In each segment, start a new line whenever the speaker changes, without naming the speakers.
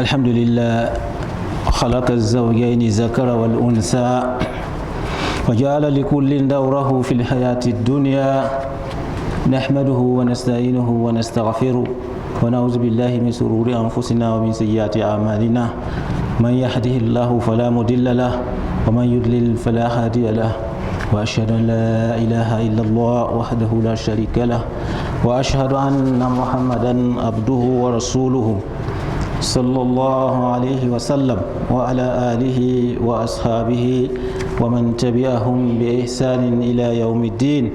الحمد لله خلق الزوجين الذكر والأنثى وجعل لكل دوره في الحياة الدنيا نحمده ونستعينه ونستغفره ونعوذ بالله من شرور أنفسنا ومن سيئات أعمالنا من يهده الله فلا مضل له ومن يضلل فلا هادي له وأشهد أن لا إله إلا الله وحده لا شريك له وأشهد أن محمدا عبده ورسوله صلى الله عليه وسلم وعلى آله وأصحابه ومن تبعهم بإحسان إلى يوم الدين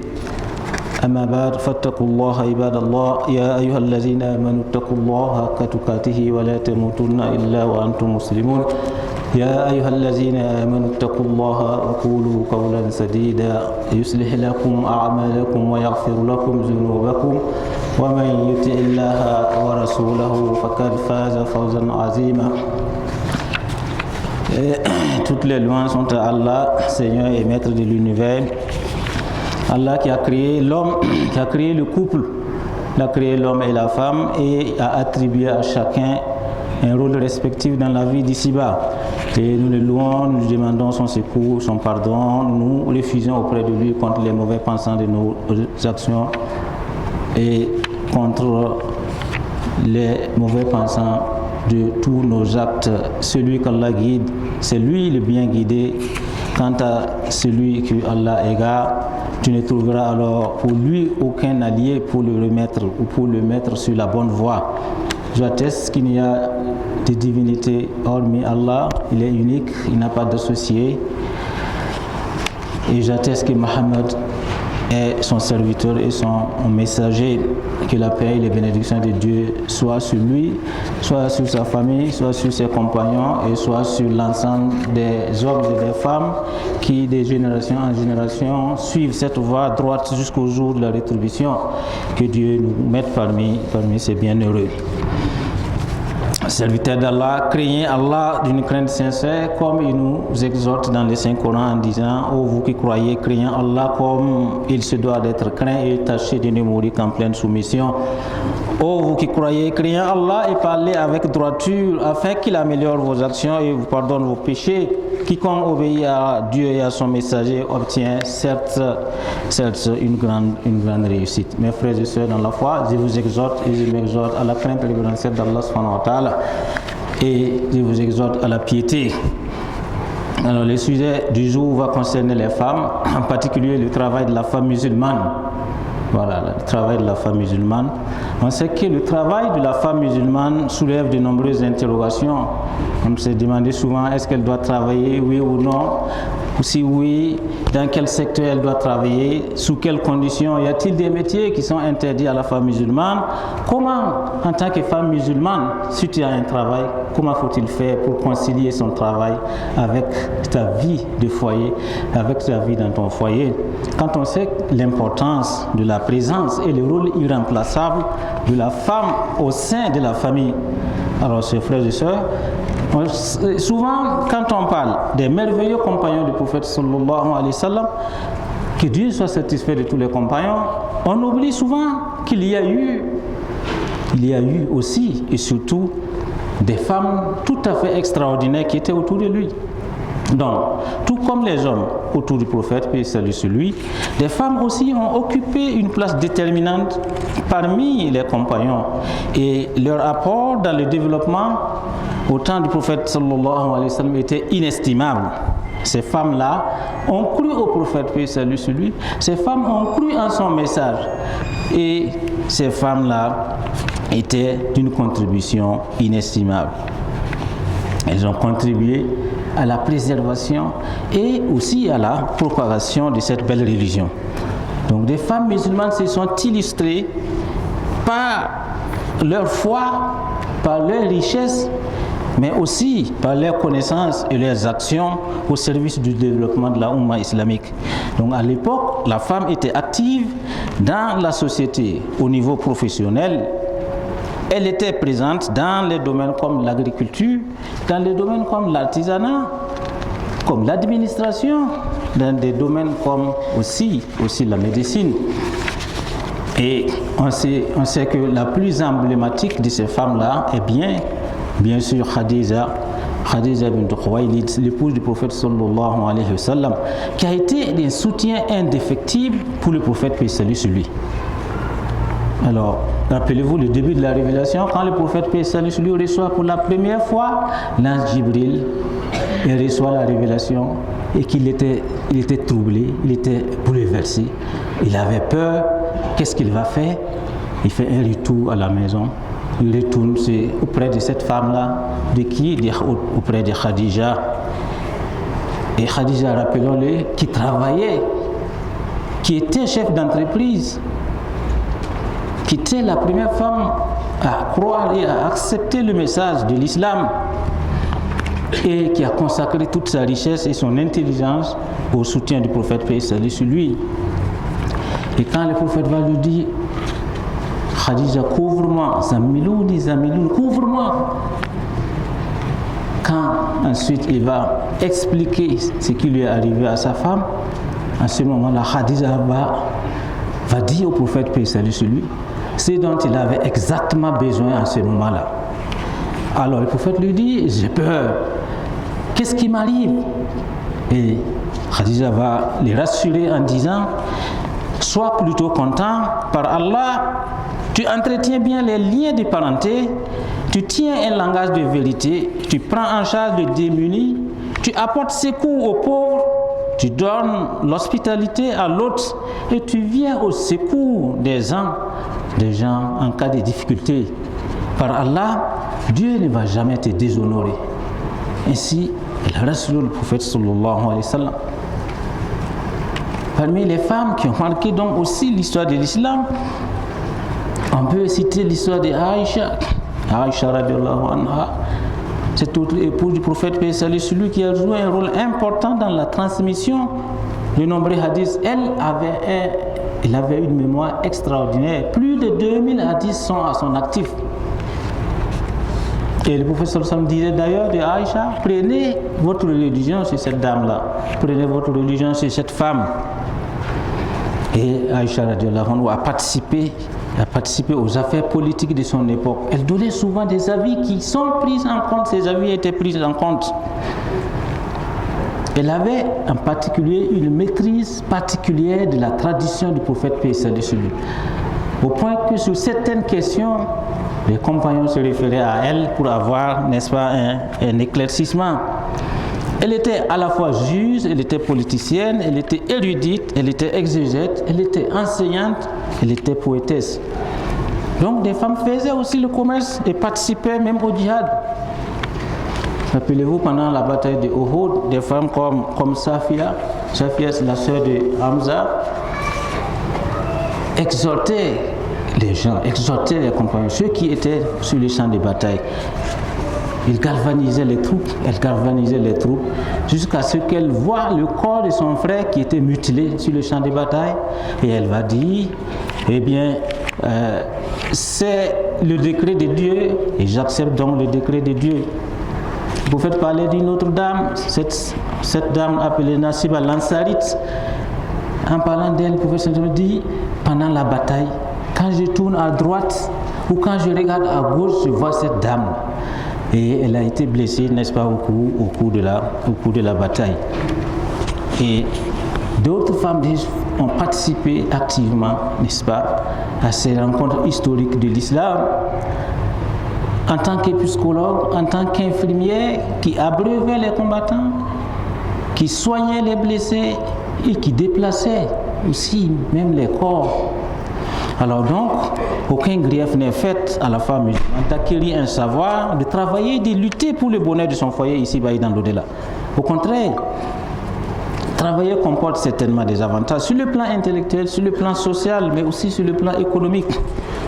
أما بعد فاتقوا الله عباد الله يا أيها الذين آمنوا اتقوا الله حق تقاته ولا تموتن إلا وأنتم مسلمون يا أيها الذين آمنوا اتقوا الله وقولوا قولا سديدا يصلح لكم أعمالكم ويغفر لكم ذنوبكم ومن يطع الله ورسوله فقد فاز فوزا عظيما. Toutes les louanges sont à Allah, Seigneur et Maître de l'univers. Allah qui a créé l'homme, qui a créé le couple, il a créé l'homme et la femme et a attribué à chacun un rôle respectif dans la vie d'ici-bas. Et nous le louons, nous lui demandons son secours, son pardon, nous refusons auprès de lui contre les mauvais pensants de nos actions et contre les mauvais pensants de tous nos actes. Celui qu'Allah guide, c'est lui le bien guidé. Quant à celui que Allah égare, tu ne trouveras alors pour lui aucun allié pour le remettre ou pour le mettre sur la bonne voie. J'atteste qu'il n'y a de divinité hormis Allah, il est unique, il n'a pas d'associé. Et j'atteste que Mohammed est son serviteur et son messager, que la paix et les bénédictions de Dieu soient sur lui, soit sur sa famille, soit sur ses compagnons et soit sur l'ensemble des hommes et des femmes qui, de génération en génération, suivent cette voie droite jusqu'au jour de la rétribution. Que Dieu nous mette parmi ces bienheureux. Serviteurs d'Allah, craignez Allah d'une crainte sincère comme il nous exhorte dans le Saint-Coran en disant: ô vous qui croyez, craignez Allah comme il se doit d'être craint et tâchez de ne mourir qu'en pleine soumission. Ô vous qui croyez, craignez Allah et parlez avec droiture afin qu'il améliore vos actions et vous pardonne vos péchés. Quiconque obéit à Dieu et à son messager obtient certes une grande réussite. Mes frères et sœurs dans la foi, je vous exhorte et je m'exhorte à la crainte révérentielle d'Allah subhanahu wa ta'ala et je vous exhorte à la piété. Alors le sujet du jour va concerner les femmes, en particulier le travail de la femme musulmane. Voilà, le travail de la femme musulmane. On sait que le travail de la femme musulmane soulève de nombreuses interrogations. On s'est demandé souvent, est-ce qu'elle doit travailler, oui ou non? Ou si oui, dans quel secteur elle doit travailler? Sous quelles conditions? Y a-t-il des métiers qui sont interdits à la femme musulmane? Comment, en tant que femme musulmane, si tu as un travail, comment faut-il faire pour concilier son travail avec ta vie de foyer, avec ta vie dans ton foyer? Quand on sait l'importance de la présence et le rôle irremplaçable de la femme au sein de la famille. Alors, chers frères et sœurs, souvent, quand on parle des merveilleux compagnons du prophète sallallahu alayhi wa sallam, que Dieu soit satisfait de tous les compagnons, on oublie souvent qu'il y a eu aussi et surtout des femmes tout à fait extraordinaires qui étaient autour de lui. Donc, tout comme les hommes autour du prophète, puis salut sur lui, des femmes aussi ont occupé une place déterminante parmi les compagnons et leur apport dans le développement au temps du prophète sallallahu alayhi wa sallam était inestimable. Ces femmes-là ont cru au prophète, puis salut sur lui, ces femmes ont cru en son message et ces femmes-là étaient d'une contribution inestimable. Elles ont contribué à la préservation et aussi à la propagation de cette belle religion. Donc des femmes musulmanes se sont illustrées par leur foi, par leur richesse, mais aussi par leurs connaissances et leurs actions au service du développement de la Oumma islamique. Donc à l'époque, la femme était active dans la société au niveau professionnel. Elle était présente dans les domaines comme l'agriculture, dans les domaines comme l'artisanat, comme l'administration, dans des domaines comme aussi la médecine. Et on sait que la plus emblématique de ces femmes-là est bien bien sûr Khadija bint Khuwaylid, l'épouse du prophète sallallahu alayhi wa sallam, qui a été un soutien indéfectible pour le prophète, paix et salut sur lui. Alors, rappelez-vous le début de la révélation, quand le prophète, paix et salut sur lui, reçoit pour la première fois l'ange Jibril, il reçoit la révélation et qu'il était troublé, il était bouleversé, il avait peur. Qu'est-ce qu'il va faire? Il fait un retour à la maison. Il retourne auprès de cette femme-là, auprès de Khadija. Et Khadija, rappelons-le, qui travaillait, qui était chef d'entreprise, qui était la première femme à croire et à accepter le message de l'islam, et qui a consacré toute sa richesse et son intelligence au soutien du prophète, paix et salut sur lui. Et quand le prophète va lui dire, Khadija, couvre-moi, Zamilouni, couvre-moi. Quand ensuite il va expliquer ce qui lui est arrivé à sa femme, à ce moment-là, Khadija va dire au prophète, paix et salut sur lui, ce dont il avait exactement besoin à ce moment-là. Alors le prophète lui dit, j'ai peur, qu'est-ce qui m'arrive? Et Khadija va les rassurer en disant, sois plutôt content, par Allah, tu entretiens bien les liens de parenté, tu tiens un langage de vérité, tu prends en charge les démunis, tu apportes secours aux pauvres, tu donnes l'hospitalité à l'autre et tu viens au secours des gens en cas de difficulté. Par Allah, Dieu ne va jamais te déshonorer. Ainsi, il rassure le prophète sallallahu alayhi wa sallam. Parmi les femmes qui ont marqué donc aussi l'histoire de l'islam, on peut citer l'histoire de Aïcha radiallahu anha, cette autre épouse du prophète, paix et salut sur lui, qui a joué un rôle important dans la transmission de nombreux hadiths. Elle avait une mémoire extraordinaire. Plus de 2000 hadiths sont à son actif. Et le prophète sallallahu alayhi wa sallam disait d'ailleurs de Aïcha, prenez votre religion sur cette dame-là, prenez votre religion sur cette femme. Et Aïcha radiallahu anha a participé aux affaires politiques de son époque. Elle donnait souvent des avis qui sont pris en compte, ces avis étaient pris en compte. Elle avait en particulier une maîtrise particulière de la tradition du prophète, paix et salut sur lui. Au point que sur certaines questions, les compagnons se référaient à elle pour avoir, n'est-ce pas, un éclaircissement. Elle était à la fois juge, elle était politicienne, elle était érudite, elle était exégète, elle était enseignante, elle était poétesse. Donc des femmes faisaient aussi le commerce et participaient même au djihad. Rappelez-vous, pendant la bataille de Uhud, des femmes comme Safia, c'est la sœur de Hamza, exhortaient les gens, exhortaient les compagnons, ceux qui étaient sur les champs de bataille. Ils galvanisaient les troupes, jusqu'à ce qu'elle voie le corps de son frère qui était mutilé sur le champ de bataille. Et elle va dire, eh bien, c'est le décret de Dieu, et j'accepte donc le décret de Dieu. Le prophète parlait d'une autre dame, cette dame appelée Nasiba l'Ansarite. En parlant d'elle, le prophète dit, pendant la bataille, quand je tourne à droite ou quand je regarde à gauche, je vois cette dame. Et elle a été blessée, n'est-ce pas, au cours de la bataille. Et d'autres femmes ont participé activement, n'est-ce pas, à ces rencontres historiques de l'islam, en tant qu'épiscologue, en tant qu'infirmière, qui abreuvait les combattants, qui soignait les blessés et qui déplaçait aussi même les corps. Alors donc, aucun grief n'est fait à la femme musulmane d'acquérir un savoir, de travailler, de lutter pour le bonheur de son foyer ici-bas et dans l'au-delà. Au contraire, travailler comporte certainement des avantages sur le plan intellectuel, sur le plan social, mais aussi sur le plan économique.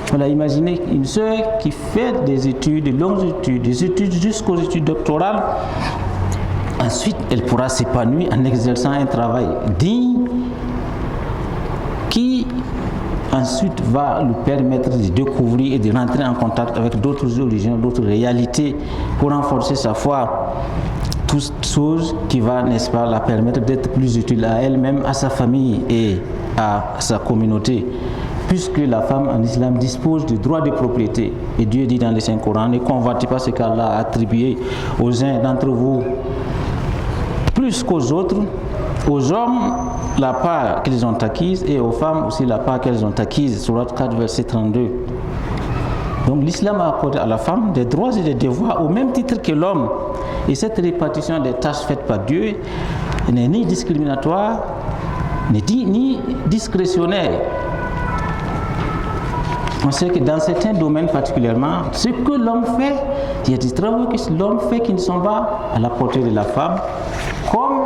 Voilà, imaginez une sœur qui fait des études, de longues études, des études jusqu'aux études doctorales. Ensuite, elle pourra s'épanouir en exerçant un travail digne qui ensuite va lui permettre de découvrir et de rentrer en contact avec d'autres origines, d'autres réalités pour renforcer sa foi. Toutes choses qui va, n'est-ce pas, la permettre d'être plus utile à elle-même, à sa famille et à sa communauté. puisque la femme en islam dispose du droit de propriété. Et Dieu dit dans le Saint-Coran, ne convoitez pas ce qu'Allah a attribué aux uns d'entre vous plus qu'aux autres, aux hommes la part qu'ils ont acquise et aux femmes aussi la part qu'elles ont acquise. Sourate 4, verset 32. Donc l'islam a accordé à la femme des droits et des devoirs au même titre que l'homme. Et cette répartition des tâches faites par Dieu n'est ni discriminatoire, ni discrétionnaire. On sait que dans certains domaines particulièrement, ce que l'homme fait, il y a des travaux que l'homme fait qui ne sont pas à la portée de la femme, comme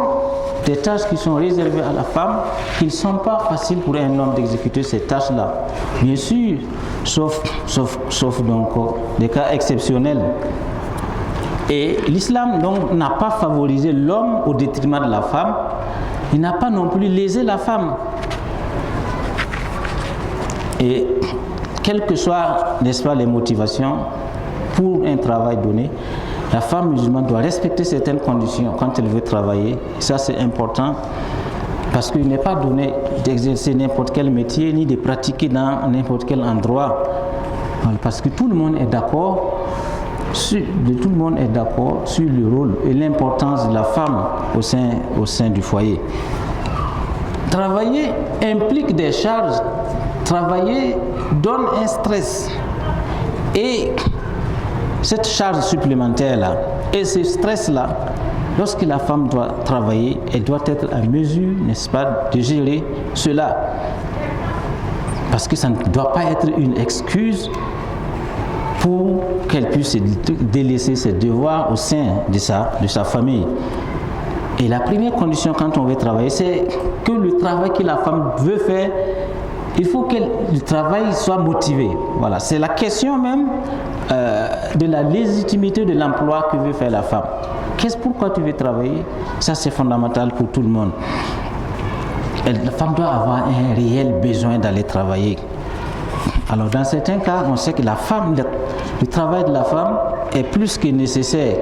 des tâches qui sont réservées à la femme, qui ne sont pas faciles pour un homme d'exécuter ces tâches-là. Bien sûr, sauf donc des cas exceptionnels. Et l'islam donc n'a pas favorisé l'homme au détriment de la femme. Il n'a pas non plus lésé la femme. Et quelles que soient, n'est-ce pas, les motivations pour un travail donné, la femme musulmane doit respecter certaines conditions quand elle veut travailler. Ça, c'est important parce qu'il n'est pas donné d'exercer n'importe quel métier ni de pratiquer dans n'importe quel endroit. Parce que tout le monde est d'accord sur le rôle et l'importance de la femme au sein du foyer. Travailler implique des charges. Travailler donne un stress. Et cette charge supplémentaire-là et ce stress-là, lorsque la femme doit travailler, elle doit être à mesure, n'est-ce pas, de gérer cela. Parce que ça ne doit pas être une excuse pour qu'elle puisse délaisser ses devoirs au sein de sa famille. Et la première condition quand on veut travailler, c'est que le travail que la femme veut faire, il faut que le travail soit motivé. Voilà, c'est la question même de la légitimité de l'emploi que veut faire la femme. Pourquoi tu veux travailler? Ça, c'est fondamental pour tout le monde. La femme doit avoir un réel besoin d'aller travailler. Alors, dans certains cas, on sait que le travail de la femme est plus que nécessaire.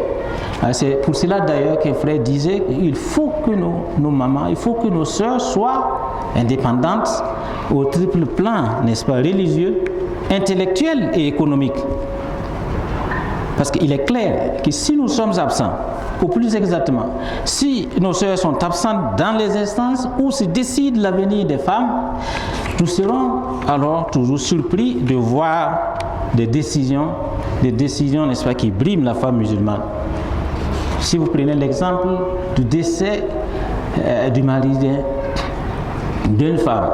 C'est pour cela d'ailleurs qu'un frère disait qu'il faut que nos mamans, il faut que nos sœurs soient indépendantes au triple plan, n'est-ce pas, religieux, intellectuel et économique. Parce qu'il est clair que si nous sommes absents, ou plus exactement, si nos sœurs sont absentes dans les instances où se décide l'avenir des femmes, nous serons alors toujours surpris de voir des décisions, n'est-ce pas, qui briment la femme musulmane. Si vous prenez l'exemple du décès du mari d'une femme,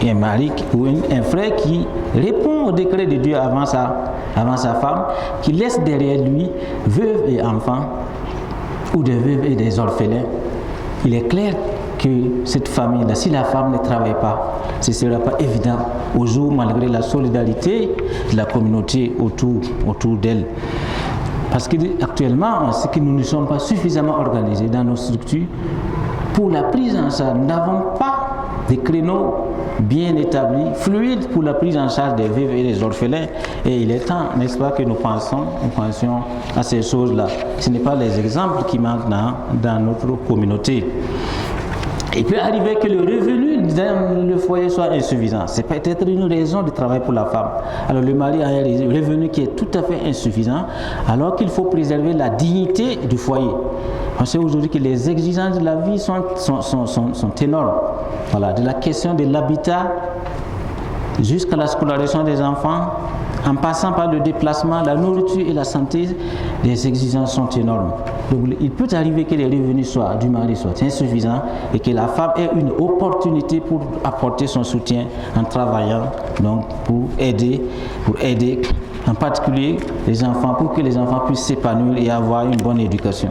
et un mari ou un frère qui répond au décret de Dieu avant sa femme, qui laisse derrière lui veuve et enfants, ou des veuves et des orphelins, il est clair que cette famille-là, si la femme ne travaille pas, ce ne sera pas évident au jour, malgré la solidarité de la communauté autour d'elle. Parce qu'actuellement, on sait que nous ne sommes pas suffisamment organisés dans nos structures pour la prise en charge. Nous n'avons pas des créneaux bien établis, fluides pour la prise en charge des veuves et des orphelins. Et il est temps, n'est-ce pas, que nous pensions à ces choses-là. Ce n'est pas les exemples qui manquent dans notre communauté. Il peut arriver que le revenu dans le foyer soit insuffisant. C'est peut-être une raison de travail pour la femme. Alors le mari a un revenu qui est tout à fait insuffisant, alors qu'il faut préserver la dignité du foyer. On sait aujourd'hui que les exigences de la vie sont énormes. Voilà, de la question de l'habitat jusqu'à la scolarisation des enfants, en passant par le déplacement, la nourriture et la santé, les exigences sont énormes. Donc il peut arriver que les revenus du mari soient insuffisants et que la femme ait une opportunité pour apporter son soutien en travaillant, donc pour aider en particulier les enfants, pour que les enfants puissent s'épanouir et avoir une bonne éducation.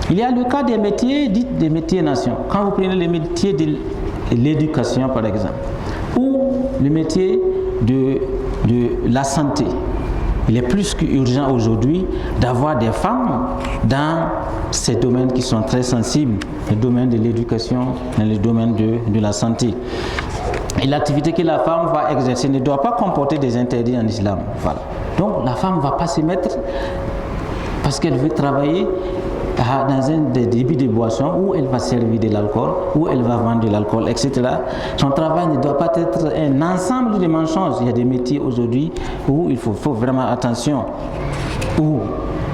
Il y a le cas des métiers dits des métiers nations. Quand vous prenez les métiers de l'éducation par exemple, ou le métier de la santé, il est plus qu'urgent aujourd'hui d'avoir des femmes dans ces domaines qui sont très sensibles, le domaine de l'éducation et le domaine de la santé. Et l'activité que la femme va exercer ne doit pas comporter des interdits en islam. Voilà. Donc la femme ne va pas se mettre, parce qu'elle veut travailler, dans un des débits de boissons où elle va servir de l'alcool, où elle va vendre de l'alcool, etc. Son travail ne doit pas être un ensemble de mensonges. Il y a des métiers aujourd'hui où il faut vraiment attention, ou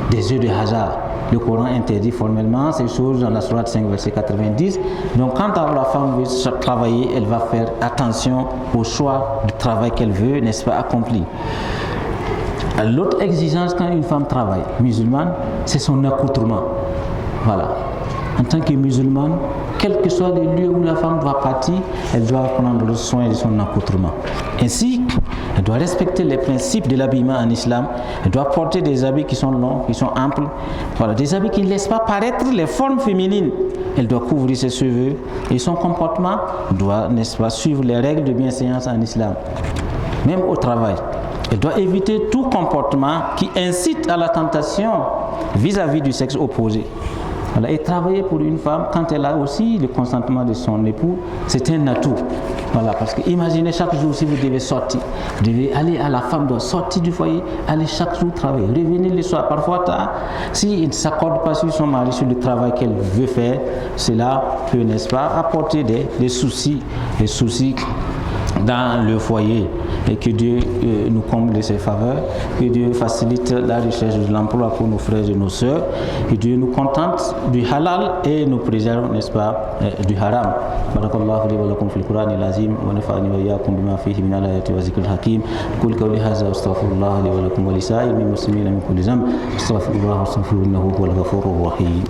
des jeux de hasard. Le Coran interdit formellement ces choses dans la sourate 5, verset 90. Donc quand la femme veut travailler, elle va faire attention au choix du travail qu'elle veut, n'est-ce pas, accompli. L'autre exigence quand une femme travaille, musulmane, c'est son accoutrement. Voilà. En tant que musulmane, quel que soit le lieu où la femme doit partir, elle doit prendre soin de son accoutrement. Ainsi, elle doit respecter les principes de l'habillement en islam. Elle doit porter des habits qui sont longs, qui sont amples. Voilà, des habits qui ne laissent pas paraître les formes féminines. Elle doit couvrir ses cheveux et son comportement doit, n'est-ce pas, suivre les règles de bienséance en islam. Même au travail. Elle doit éviter tout comportement qui incite à la tentation vis-à-vis du sexe opposé. Voilà. Et travailler pour une femme, quand elle a aussi le consentement de son époux, c'est un atout. Voilà, parce que imaginez chaque jour si vous devez sortir, vous devez aller la femme doit sortir du foyer, aller chaque jour travailler, revenir le soir, parfois tard. S'il ne s'accorde pas sur son mari, sur le travail qu'elle veut faire, cela peut, n'est-ce pas, apporter des soucis dans le foyer. Et que Dieu nous comble de ses faveurs, que Dieu facilite la recherche de l'emploi pour nos frères et nos sœurs, que Dieu nous contente du halal et nous préserve, n'est-ce pas, du haram. Barakallahu li wa lakum fil Qur'anil azim wa nafa'ani wa iyyakum bima fihi min al-ayati wa zikril hakim. Qul qawli hadha astaghfirullah li wa lakum wa li sa'iril muslimina min kulli dhanb. Astaghfirullah wastaghfiruhu innahu huwal ghafurur rahim.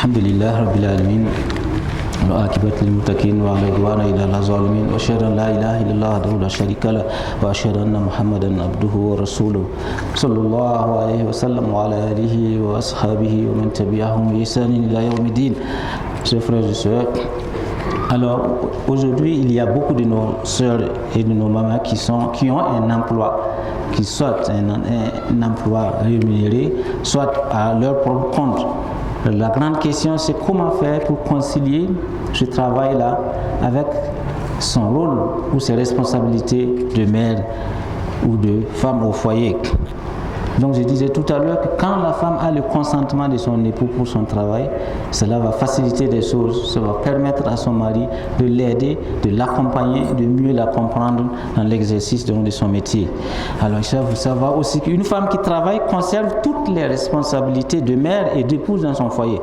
Alhamdulillah Rabbil Alamin wa akibatul muttaqin wa ala idwana ila zalimin wa ashhadu an la ilaha illallah wahdahu la sharika lah wa ashhadu anna Muhammadan abduhu wa rasuluhu sallallahu alayhi wa sallam wa ala alihi wa ashabihi wa man tabi'ahum bi ihsanin ila yawmiddin. Chers frères et sœurs, alors aujourd'hui il y a beaucoup de nos sœurs et de nos mamans qui ont un emploi, qui soit un emploi rémunéré, soit à leur propre compte. La grande question, c'est comment faire pour concilier ce travail-là avec son rôle ou ses responsabilités de mère ou de femme au foyer. Donc je disais tout à l'heure que quand la femme a le consentement de son époux pour son travail, cela va faciliter des choses, ça va permettre à son mari de l'aider, de l'accompagner, de mieux la comprendre dans l'exercice de son métier. Alors il faut savoir aussi qu'une femme qui travaille conserve toutes les responsabilités de mère et d'épouse dans son foyer.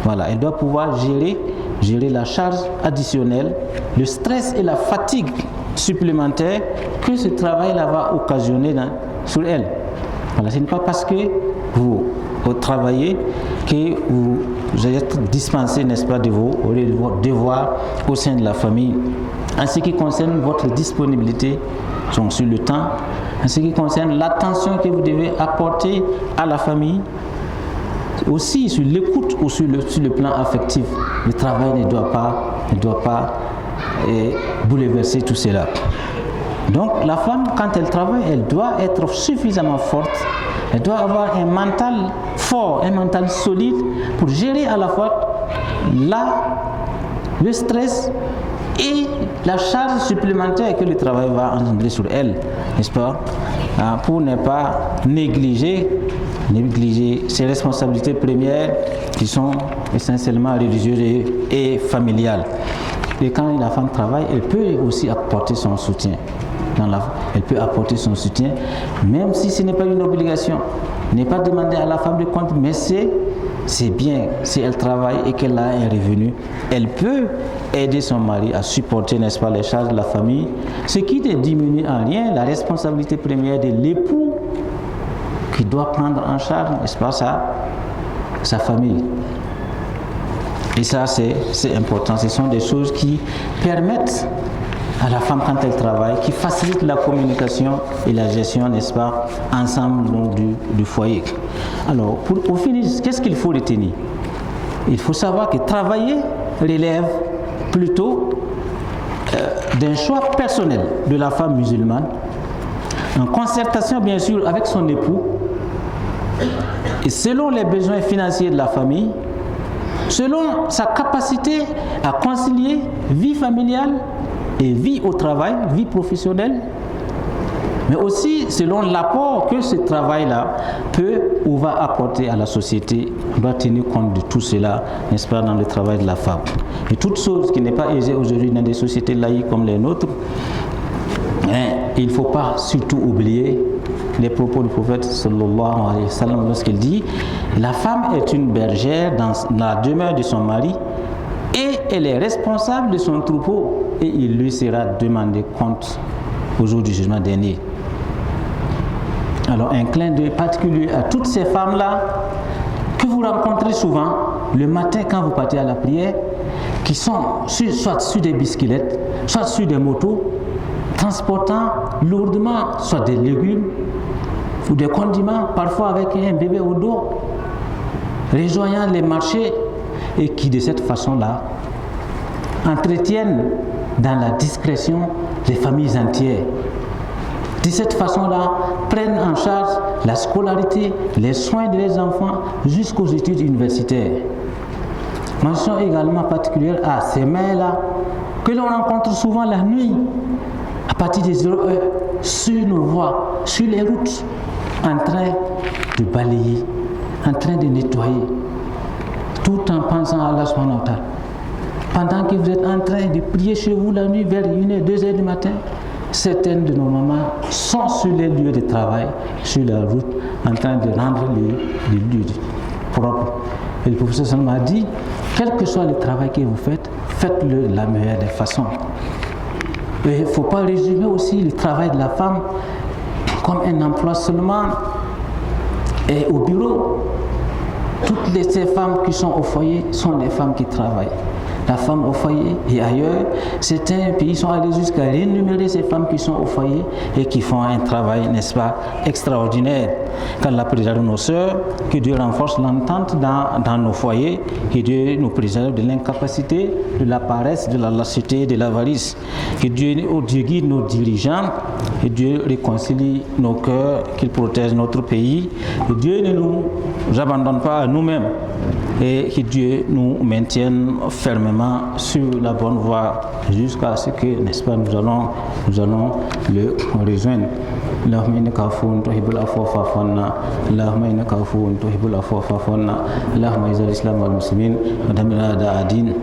Voilà, elle doit pouvoir gérer la charge additionnelle, le stress et la fatigue supplémentaire que ce travail-là va occasionner sur elle. Voilà, ce n'est pas parce que vous travaillez que vous êtes dispensé, n'est-ce pas, de vos devoirs au sein de la famille. En ce qui concerne votre disponibilité sur le temps, en ce qui concerne l'attention que vous devez apporter à la famille, aussi sur l'écoute ou sur le plan affectif, le travail ne doit pas bouleverser tout cela. Donc la femme, quand elle travaille, elle doit être suffisamment forte, elle doit avoir un mental fort, un mental solide pour gérer à la fois le stress et la charge supplémentaire que le travail va engendrer sur elle, n'est-ce pas, pour ne pas négliger ses responsabilités premières qui sont essentiellement religieuses et familiales. Et quand la femme travaille, elle peut aussi apporter son soutien. Elle peut apporter son soutien, même si ce n'est pas une obligation. N'est pas demandé à la femme de compte, mais c'est bien, si elle travaille et qu'elle a un revenu, elle peut aider son mari à supporter, n'est-ce pas, les charges de la famille, ce qui ne diminue en rien la responsabilité première de l'époux qui doit prendre en charge, n'est-ce pas, sa famille. Et ça, c'est important. Ce sont des choses qui permettent à la femme, quand elle travaille, qui facilitent la communication et la gestion, n'est-ce pas, ensemble donc, du foyer. Alors, pour finir, qu'est-ce qu'il faut retenir? Il faut savoir que travailler relève plutôt d'un choix personnel de la femme musulmane, en concertation bien sûr avec son époux, Et selon les besoins financiers de la famille, selon sa capacité à concilier vie familiale et vie au travail, vie professionnelle, mais aussi selon l'apport que ce travail-là peut ou va apporter à la société. On doit tenir compte de tout cela, n'est-ce pas, dans le travail de la femme. Et toute chose qui n'est pas aisée aujourd'hui dans des sociétés laïques comme les nôtres, il ne faut pas surtout oublier les propos du prophète sallallahu alayhi wa sallam lorsqu'il dit « La femme est une bergère dans la demeure de son mari et elle est responsable de son troupeau et il lui sera demandé compte au jour du jugement dernier. » Alors un clin d'œil particulier à toutes ces femmes-là que vous rencontrez souvent le matin quand vous partez à la prière, qui sont soit sur des bicyclettes, soit sur des motos, transportant lourdement soit des légumes ou des condiments, parfois avec un bébé au dos, rejoignant les marchés et qui de cette façon-là entretiennent dans la discrétion les familles entières. De cette façon-là, prennent en charge la scolarité, les soins de leurs enfants jusqu'aux études universitaires. Mention également particulière à ces mères-là que l'on rencontre souvent la nuit, à partir des 0 heures, sur nos voies, sur les routes, en train de balayer, en train de nettoyer, tout en pensant à Allah subhanahu wa ta'ala. Pendant que vous êtes en train de prier chez vous la nuit vers 1h, 2h du matin, certaines de nos mamans sont sur les lieux de travail, sur la route, en train de rendre les lieux propres. Et le professeur m'a dit, quel que soit le travail que vous faites, faites-le de la meilleure des façons. Et il ne faut pas résumer aussi le travail de la femme comme un emploi seulement et au bureau. Toutes ces femmes qui sont au foyer sont des femmes qui travaillent. La femme au foyer et ailleurs, certains pays sont allés jusqu'à rémunérer ces femmes qui sont au foyer et qui font un travail, n'est-ce pas, extraordinaire. Qu'Allah préserve nos sœurs, que Dieu renforce l'entente dans nos foyers, que Dieu nous préserve de l'incapacité, de la paresse, de la lassitude, de l'avarice, que Dieu guide nos dirigeants, que Dieu réconcilie nos cœurs, qu'il protège notre pays, que Dieu ne nous abandonne pas à nous-mêmes et que Dieu nous maintienne fermement sur la bonne voie jusqu'à ce que, n'est-ce pas, nous allons le rejoindre. اللهم إنك عفو تحب العفو فاعف عنا اللهم إنك عفو تحب العفو فاعف عنا اللهم أعز الإسلام والمسلمين ودمر أعداء الدين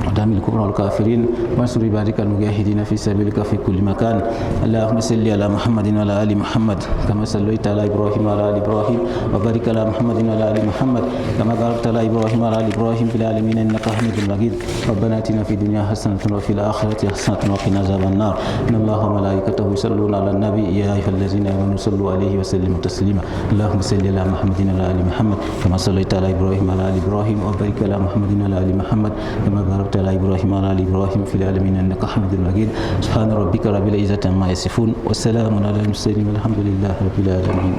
ودمر الكفر والكافرين وانصر عبادك المجاهدين في سبيلك في كل مكان اللهم صل على محمد وعلى آل محمد كما صليت على إبراهيم وعلى آل إبراهيم وبارك على محمد وعلى آل محمد كما باركت على إبراهيم وعلى آل إبراهيم في العالمين إنك حميد مجيد ربنا آتنا في الدنيا حسنة وفي الآخرة حسنة وقنا عذاب النار إن الله وملائكته يصلون على النبي يا أيها الذين آمنوا صلوا عليه وسلموا تسليما اللهم صل على محمد وعلى آل محمد كما صليت على إبراهيم وعلى آل إبراهيم وبارك على محمد وعلى آل محمد كما باركت على إبراهيم وعلى آل إبراهيم في العالمين إنك حميد مجيد سبحان ربك رب العزة عما يصفون والسلام على المرسلين والحمد لله رب العالمين